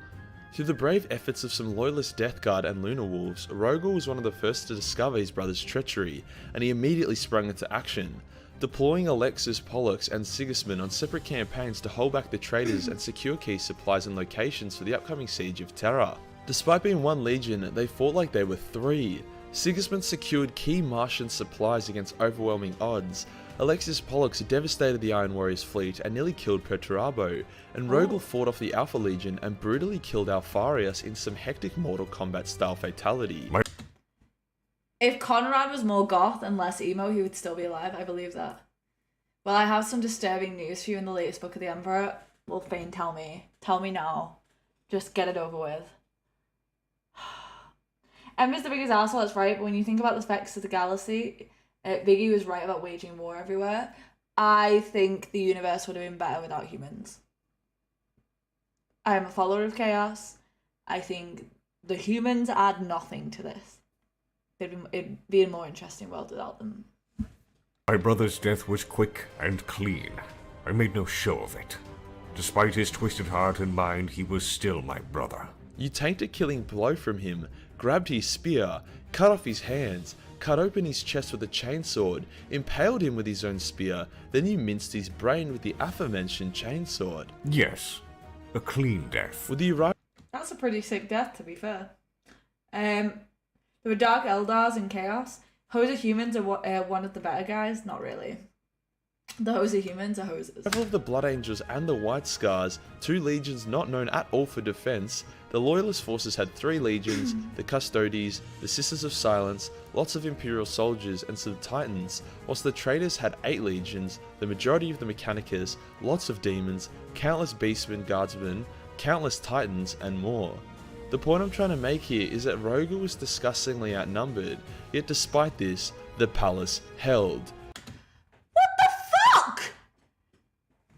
Through the brave efforts of some loyalist Death Guard and Lunar Wolves, Rogel was one of the first to discover his brother's treachery, and he immediately sprung into action, deploying Alexis, Pollux, and Sigismund on separate campaigns to hold back the traitors and secure key supplies and locations for the upcoming siege of Terra. Despite being one legion, they fought like they were three. Sigismund secured key Martian supplies against overwhelming odds. Alexius Pollux devastated the Iron Warriors' fleet and nearly killed Perturabo, and Rogel fought off the Alpha Legion and brutally killed Alfarius in some hectic Mortal Kombat style fatality. If Conrad was more goth and less emo, he would still be alive. I believe that. Well, I have some disturbing news for you in the latest book of the Emperor. Well, Fane, tell me. Tell me now. Just get it over with. Emperor's the biggest asshole, that's right, but when you think about the effects of the galaxy, Biggie was right about waging war everywhere. I think the universe would have been better without humans. I am a follower of chaos. I think the humans add nothing to this. It'd be a more interesting world without them. My brother's death was quick and clean. I made no show of it. Despite his twisted heart and mind, he was still my brother. You tanked a killing blow from him, grabbed his spear, cut off his hands, cut open his chest with a chainsword, impaled him with his own spear, then you minced his brain with the aforementioned chainsword. Yes, a clean death. With the arrival... That's a pretty sick death, to be fair. There were Dark Eldars in Chaos. Hoser humans are one of the better guys? Not really. The Hoser humans are hosers. Several of the Blood Angels and the White Scars, 2 legions not known at all for defense. The Loyalist forces had 3 legions, the Custodes, the Sisters of Silence, lots of Imperial soldiers and some Titans, whilst the Traitors had 8 legions, the majority of the Mechanicus, lots of demons, countless Beastmen, Guardsmen, countless Titans, and more. The point I'm trying to make here is that Rogel was disgustingly outnumbered, yet despite this, the palace held.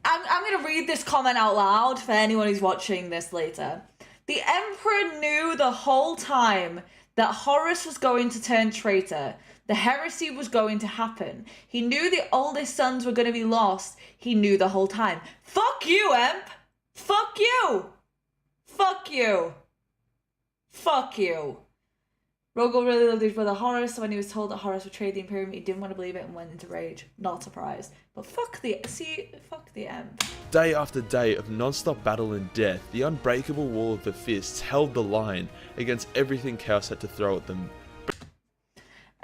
I'm going to read this comment out loud for anyone who's watching this later. The Emperor knew the whole time that Horus was going to turn traitor. The heresy was going to happen. He knew the oldest sons were going to be lost. He knew the whole time. Fuck you, Emp! Fuck you! Fuck you! Fuck you. Rogel really loved his brother Horus, so when he was told that Horus betrayed the Imperium, he didn't want to believe it and went into rage. Not surprised. But fuck the Emp. Day after day of non-stop battle and death, the unbreakable wall of the fists held the line against everything Chaos had to throw at them.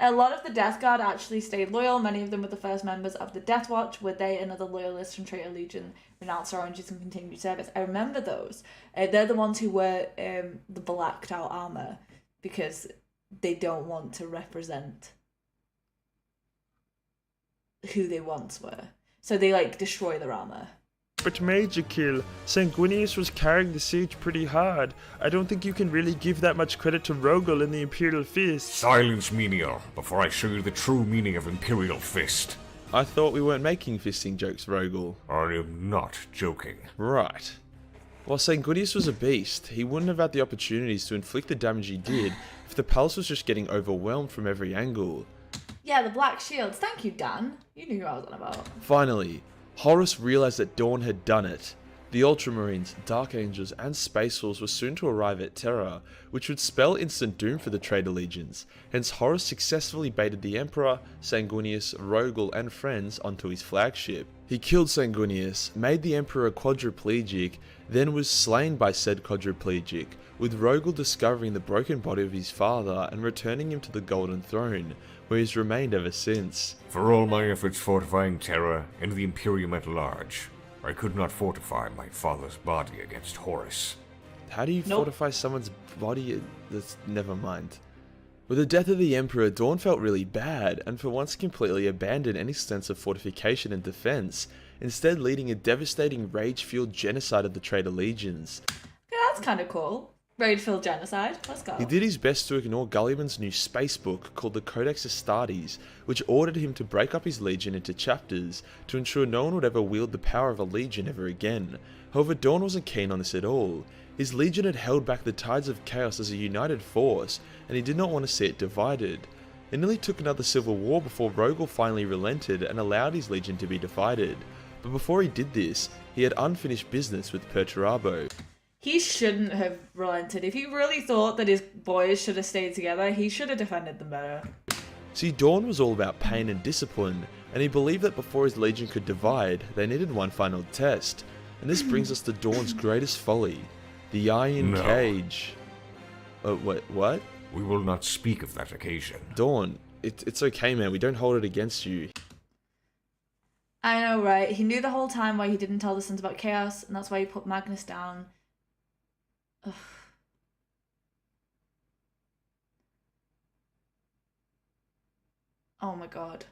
A lot of the Death Guard actually stayed loyal. Many of them were the first members of the Death Watch, where they and other loyalists from Traitor Legion renounced their oranges and continued service. I remember those. They're the ones who wear the blacked out armor because they don't want to represent who they once were. So they destroy their armor. But MajorKill, Sanguinius was carrying the siege pretty hard. I don't think you can really give that much credit to Rogel and the Imperial Fist. Silence, menial, before I show you the true meaning of Imperial Fist. I thought we weren't making fisting jokes, Rogel. I am not joking. Right. While Sanguinius was a beast, he wouldn't have had the opportunities to inflict the damage he did if the palace was just getting overwhelmed from every angle. Yeah, the Black Shields. Thank you, Dan. You knew who I was on about. Finally, Horus realized that Dawn had done it. The Ultramarines, Dark Angels, and Space Wolves were soon to arrive at Terra, which would spell instant doom for the Traitor Legions. Hence, Horus successfully baited the Emperor, Sanguinius, Rogel, and friends onto his flagship. He killed Sanguinius, made the Emperor quadriplegic, then was slain by said quadriplegic, with Rogel discovering the broken body of his father and returning him to the Golden Throne, where he's remained ever since. For all my efforts fortifying Terra and the Imperium at large, I could not fortify my father's body against Horus. How do you fortify someone's body? That's never mind. With the death of the Emperor, Dawn felt really bad, and for once completely abandoned any sense of fortification and defense, instead leading a devastating rage-fueled genocide of the Traitor Legions. Yeah, that's kind of cool. Rage-filled genocide. Let's go. He did his best to ignore Gulliman's new space book called the Codex Astartes, which ordered him to break up his legion into chapters to ensure no one would ever wield the power of a legion ever again. However, Dawn wasn't keen on this at all. His legion had held back the tides of chaos as a united force, and he did not want to see it divided. It nearly took another civil war before Rogel finally relented and allowed his legion to be divided. But before he did this, he had unfinished business with Perturabo. He shouldn't have relented. If he really thought that his boys should have stayed together, he should have defended them better. See, Dawn was all about pain and discipline, and he believed that before his legion could divide, they needed one final test. And this brings us to Dawn's greatest folly, the Iron Cage. Wait, what? We will not speak of that occasion. Dawn, it's okay, man. We don't hold it against you. I know, right? He knew the whole time why he didn't tell the Sons about Chaos, and that's why he put Magnus down. Ugh. Oh my god.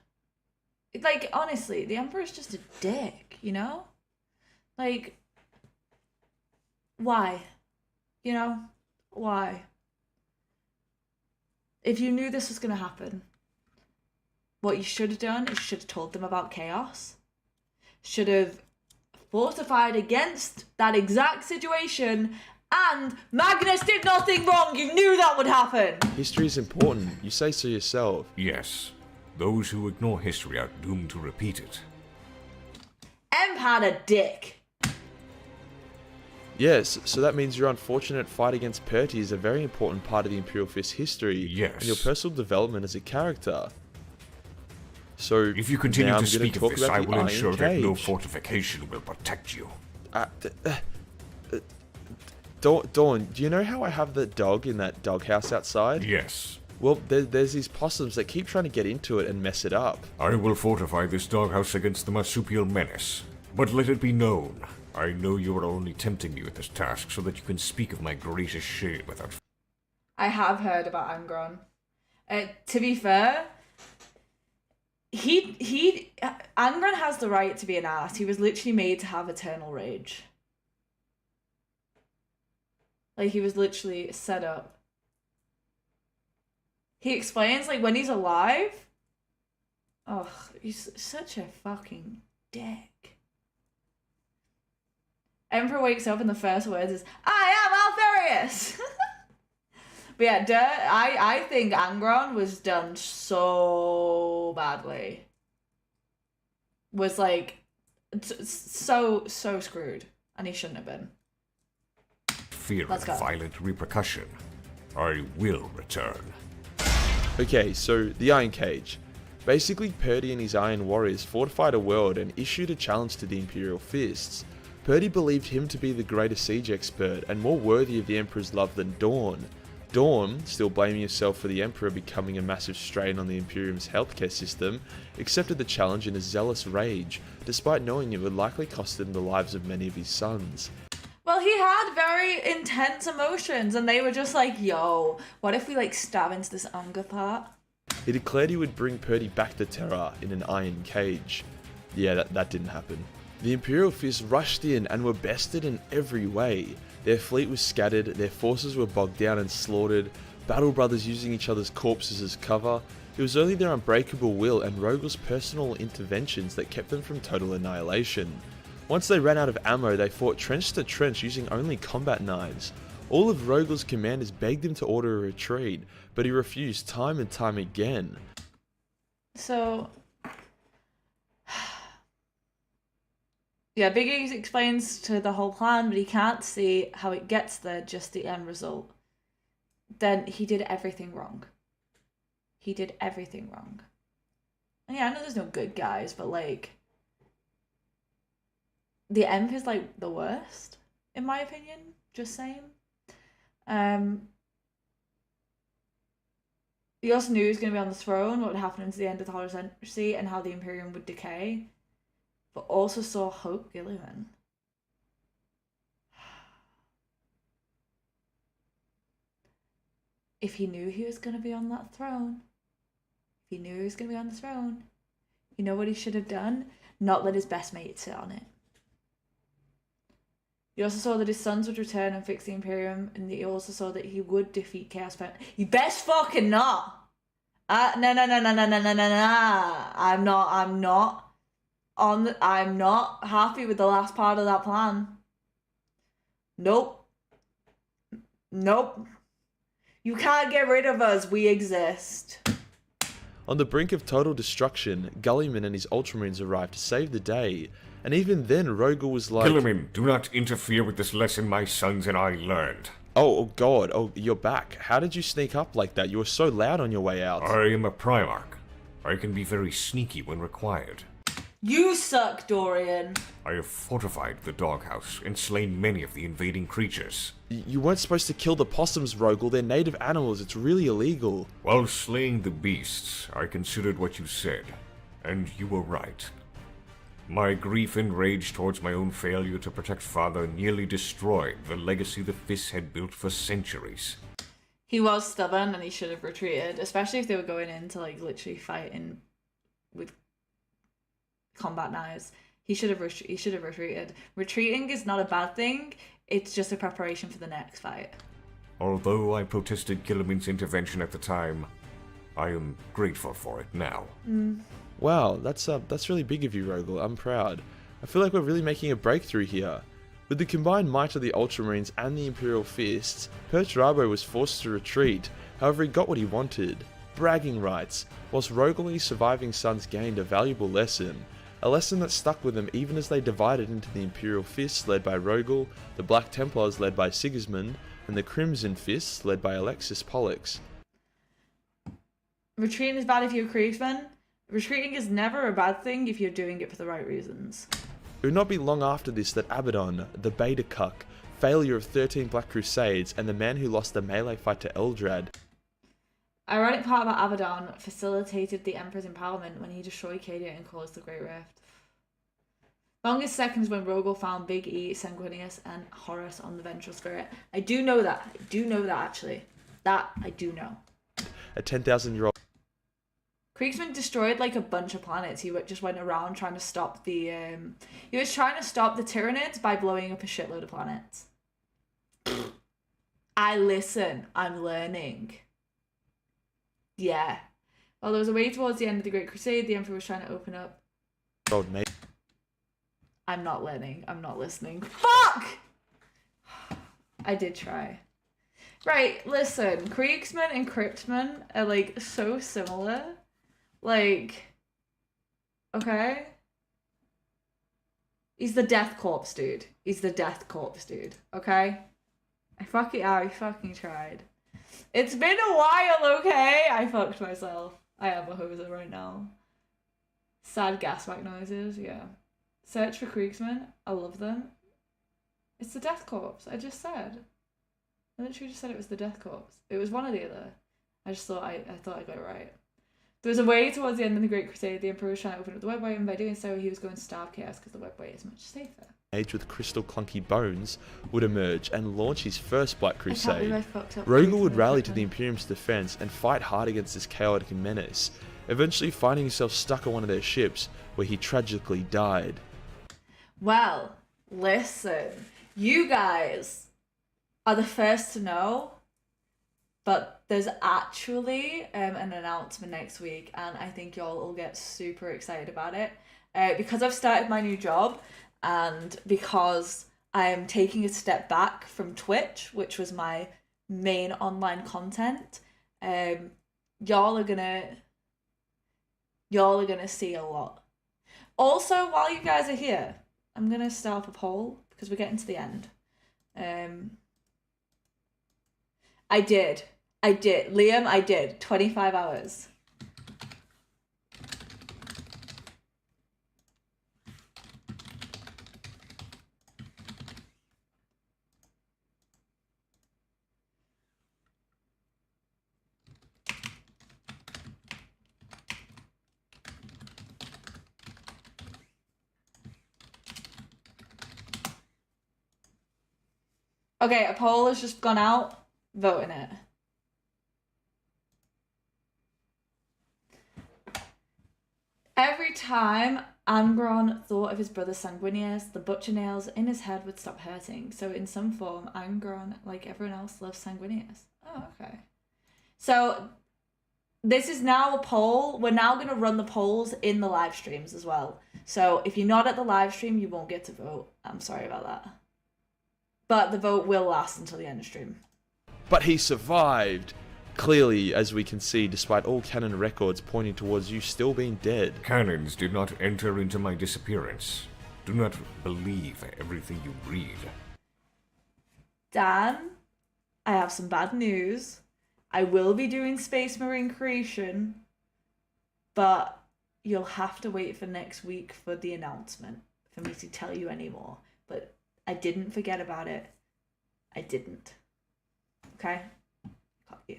Like, honestly, the Emperor's just a dick, you know? Like, why? You know? Why? If you knew this was going to happen, what you should have done is you should have told them about Chaos. Should have fortified against that exact situation, and Magnus did nothing wrong. You knew that would happen. History is important. You say so yourself. Yes. Those who ignore history are doomed to repeat it. Emp had a dick. Yes, so that means your unfortunate fight against Perty is a very important part of the Imperial Fist history. Yes. And your personal development as a character. So, If you continue now to I'm gonna speak of talk this, about I the will Iron ensure that no Cage. fortification will protect you. Dawn, do you know how I have the dog in that doghouse outside? Yes. Well, there's these possums that keep trying to get into it and mess it up. I will fortify this doghouse against the marsupial menace. But let it be known, I know you are only tempting me with this task so that you can speak of my greatest shame without... I have heard about Angron. To be fair, Angron has the right to be an ass. He was literally made to have eternal rage. Like, he was literally set up. He explains, like, when he's alive. Oh, he's such a fucking dick. Emperor wakes up and the first words is, I am Alfarius! But yeah, I think Angron was done so badly. Was like, so screwed. And he shouldn't have been. fear Let's of go. violent repercussion. I will return. Okay, so the Iron Cage. Basically, Perty and his Iron Warriors fortified a world and issued a challenge to the Imperial Fists. Perty believed him to be the greater siege expert and more worthy of the Emperor's love than Dawn. Dawn, still blaming himself for the Emperor becoming a massive strain on the Imperium's healthcare system, accepted the challenge in a zealous rage, despite knowing it would likely cost him the lives of many of his sons. Well, he had very intense emotions, and they were just like, yo, what if we, like, stab into this anger part? He declared he would bring Perty back to Terra in an iron cage. Yeah, that didn't happen. The Imperial Fists rushed in and were bested in every way. Their fleet was scattered, their forces were bogged down and slaughtered, battle brothers using each other's corpses as cover. It was only their unbreakable will and Rogel's personal interventions that kept them from total annihilation. Once they ran out of ammo, they fought trench to trench using only combat knives. All of Rogel's commanders begged him to order a retreat, but he refused time and time again. So, yeah, Big E explains to the whole plan, but he can't see how it gets there, just the end result. Then he did everything wrong. He did everything wrong. And yeah, I know there's no good guys, but like, the Emp is like the worst, in my opinion, just saying. He also knew he was going to be on the throne, what would happen into the end of the Holocracy, and how the Imperium would decay. But also saw Hope Gilliman. If he knew he was going to be on that throne, you know what he should have done? Not let his best mate sit on it. He also saw that his sons would return and fix the Imperium, and he also saw that he would defeat Chaos Pet. You best fucking not! No. I'm not happy with the last part of that plan. Nope. You can't get rid of us, we exist. On the brink of total destruction, Gulliman and his Ultramarines arrived to save the day, and even then Rogel was like... Gilliman, do not interfere with this lesson my sons and I learned. Oh god, you're back. How did you sneak up like that? You were so loud on your way out. I am a Primarch. I can be very sneaky when required. You suck, Dorian. I have fortified the doghouse and slain many of the invading creatures. You weren't supposed to kill the possums, Rogel. They're native animals. It's really illegal. While slaying the beasts, I considered what you said, and you were right. My grief and rage towards my own failure to protect Father nearly destroyed the legacy the Fists had built for centuries. He was stubborn and he should have retreated, especially if they were going into like literally fighting with combat knives. He should have retreated. Retreating is not a bad thing. It's just a preparation for the next fight. Although I protested Killiman's intervention at the time, I am grateful for it now. Wow, that's really big of you, Rogel. I'm proud. I feel like we're really making a breakthrough here. With the combined might of the Ultramarines and the Imperial Fists, Perturabo was forced to retreat. However, he got what he wanted. Bragging rights, whilst Rogel and his surviving sons gained a valuable lesson. A lesson that stuck with them even as they divided into the Imperial Fists led by Rogel, the Black Templars led by Sigismund, and the Crimson Fists led by Alexis Pollux. Retreating is bad if you're a Kriegsman. Retreating is never a bad thing if you're doing it for the right reasons. It would not be long after this that Abaddon, the Beta Cuck, failure of 13 Black Crusades, and the man who lost the melee fight to Eldrad. Ironic part about Abaddon facilitated the Emperor's empowerment when he destroyed Cadia and caused the Great Rift. Longest seconds when Rogel found Big E, Sanguinius, and Horus on the Vengeful Spirit. I do know that. I do know that, actually. That I do know. A 10,000-year-old Kriegsman destroyed like a bunch of planets. He just went around trying to stop the he was trying to stop the Tyranids by blowing up a shitload of planets. I listen. I'm learning. Yeah. While there was a way towards the end of the Great Crusade, the Emperor was trying to open up. mate. I'm not learning. I'm not listening. Fuck! I did try. Right, listen. Kriegsman and Cryptman are like so similar. Like, okay? He's the Death Corpse dude. He's the Death Corpse dude, okay? I fucking tried. It's been a while, okay? I fucked myself. I am a hoser right now. Sad gasback noises, yeah. Search for Kriegsman. I love them. It's the Death Corpse. I just said. I literally just said it was the Death Corpse. It was one or the other. I just thought I thought I got it right. There was a way towards the end of the Great Crusade. The Emperor was trying to open up the webway, and by doing so, he was going to starve chaos because the webway is much safer. Age with crystal clunky bones would emerge and launch his first Black Crusade. Rogel Rogel would rally to the Imperium's defense and fight hard against this chaotic menace, eventually finding himself stuck on one of their ships, where he tragically died. Well, listen. You guys are the first to know, but there's actually an announcement next week, and I think y'all will get super excited about it. Because I've started my new job, and because I am taking a step back from Twitch, which was my main online content, y'all are gonna see a lot. Also, while you guys are here, I'm gonna start up a poll because we're getting to the end. I did. Liam, I did. 25 hours. Okay, a poll has just gone out. Vote in it. Every time Angron thought of his brother Sanguinius, the butcher nails in his head would stop hurting. So in some form, Angron, like everyone else, loves Sanguinius. Oh, okay. So this is now a poll. We're now going to run the polls in the live streams as well. So if you're not at the live stream, you won't get to vote. I'm sorry about that. But the vote will last until the end of stream. But he survived! Clearly, as we can see, despite all canon records pointing towards you still being dead. Cannons did not enter into my disappearance. Do not believe everything you read. Dan, I have some bad news. I will be doing Space Marine creation, but you'll have to wait for next week for the announcement for me to tell you anymore. But I didn't forget about it. I didn't. Okay? Got you.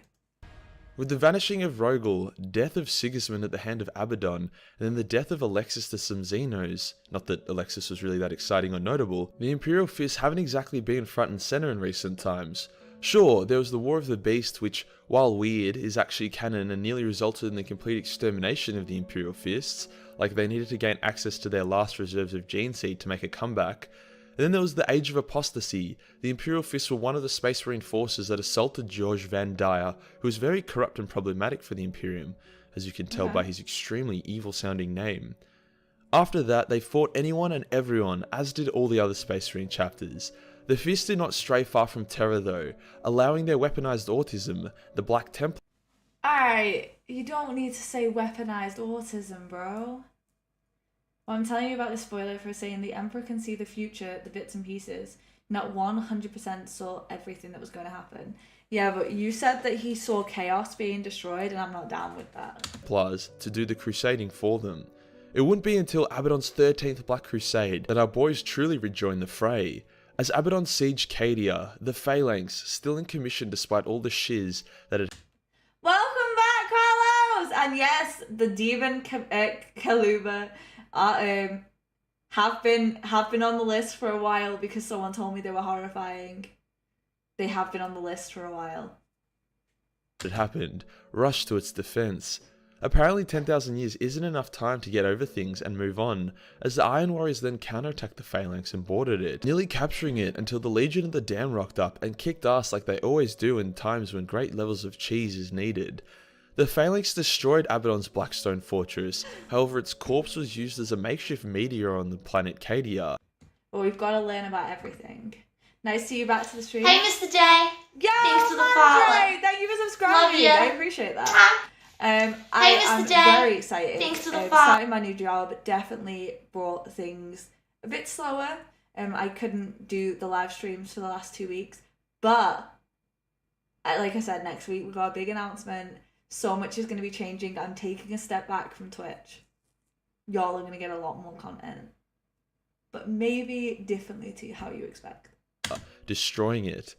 With the vanishing of Rogel, death of Sigismund at the hand of Abaddon, and then the death of Alexis to some Xenos, not that Alexis was really that exciting or notable, the Imperial fists haven't exactly been front and center in recent times. Sure, there was the War of the Beast, which, while weird, is actually canon and nearly resulted in the complete extermination of the Imperial fists, like they needed to gain access to their last reserves of gene seed to make a comeback. And then there was the Age of Apostasy. The Imperial Fists were one of the Space Marine forces that assaulted George Van Dyer, who was very corrupt and problematic for the Imperium, as you can tell by his extremely evil-sounding name. After that, they fought anyone and everyone, as did all the other Space Marine chapters. The Fists did not stray far from terror though, allowing their weaponized autism, the Black Templin. Alright, you don't need to say weaponized autism, bro. Well, I'm telling you about the spoiler for saying the Emperor can see the future, the bits and pieces. Not 100% saw everything that was going to happen. Yeah, but you said that he saw chaos being destroyed, and I'm not down with that. To do the crusading for them. It wouldn't be until Abaddon's 13th Black Crusade that our boys truly rejoined the fray. As Abaddon sieged Cadia, the Phalanx, still in commission despite all the shiz that had... Welcome back, Carlos! And yes, the Demon Kaluba have been on the list for a while because someone told me they were horrifying. They have been on the list for a while. It happened, rushed to its defense. Apparently 10,000 years isn't enough time to get over things and move on, as the Iron Warriors then counterattacked the Phalanx and boarded it, nearly capturing it until the Legion of the Damned rocked up and kicked ass like they always do in times when great levels of cheese is needed. The Phalanx destroyed Abaddon's Blackstone fortress, however its corpse was used as a makeshift meteor on the planet Cadia. Well, we've got to learn about everything. Nice to see you back to the stream. Hey, Mr. J. Yo, Thanks to the Andre! follow. Thank you for subscribing. Love you. I appreciate that. I am Mr. J. very excited. Thanks to the follow. Starting my new job definitely brought things a bit slower. I couldn't do the live streams for the last 2 weeks, but like I said, next week we've got a big announcement. So much is going to be changing. I'm taking a step back from Twitch. Y'all are going to get a lot more content, but maybe differently to how you expect. Destroying it.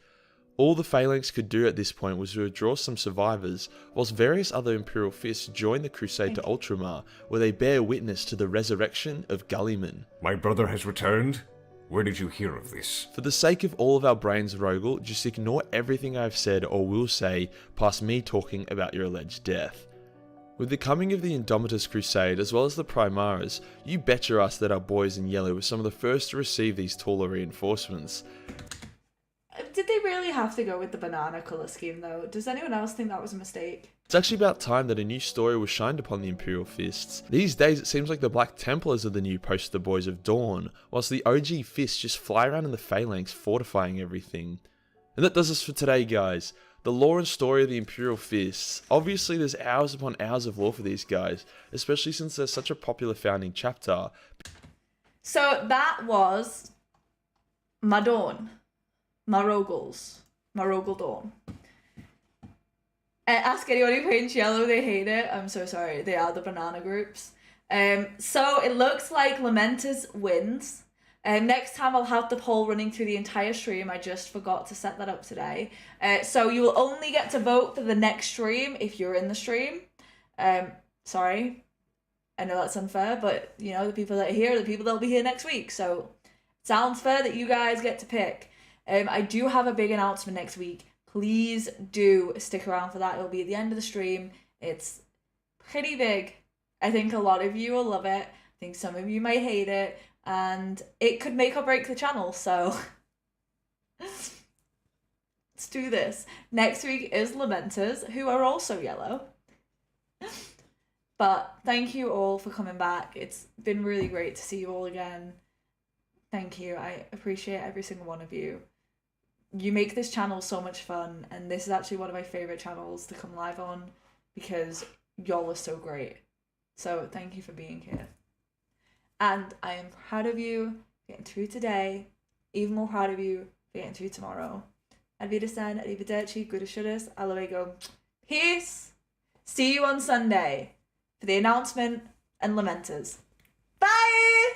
All the Phalanx could do at this point was withdraw some survivors, whilst various other Imperial fists join the crusade to Ultramar, where they bear witness to the resurrection of Gulliman. My brother has returned? Where did you hear of this? For the sake of all of our brains, Rogel, just ignore everything I've said or will say past me talking about your alleged death. With the coming of the Indomitus Crusade, as well as the Primaris, you betcha us that our boys in yellow were some of the first to receive these taller reinforcements. Did they really have to go with the banana colour scheme though? Does anyone else think that was a mistake? It's actually about time that a new story was shined upon the Imperial Fists. These days it seems like the Black Templars are the new poster boys of Dawn, whilst the OG Fists just fly around in the Phalanx fortifying everything. And that does us for today, guys. The lore and story of the Imperial Fists. Obviously there's hours upon hours of lore for these guys, especially since they're such a popular founding chapter. So that was Madon. Marogel Dawn. Ask anyone who paints yellow, they hate it. I'm so sorry. They are the banana groups. So it looks like Lamentus wins. Next time I'll have the poll running through the entire stream. I just forgot to set that up today. So you will only get to vote for the next stream if you're in the stream. Sorry. I know that's unfair, but you know, the people that are here are the people that will be here next week. So it sounds fair that you guys get to pick. I do have a big announcement next week. Please do stick around for that. It'll be at the end of the stream. It's pretty big. I think a lot of you will love it. I think some of you might hate it. And it could make or break the channel. So let's do this. Next week is Lamenters, who are also yellow. But thank you all for coming back. It's been really great to see you all again. Thank you. I appreciate every single one of you. You make this channel so much fun, and this is actually one of my favourite channels to come live on because y'all are so great. So thank you for being here. And I am proud of you for getting through today. Even more proud of you for getting through tomorrow. Advidasan, arrivederci, gudashudas, alawego. Peace! See you on Sunday for the announcement and Lamenters. Bye!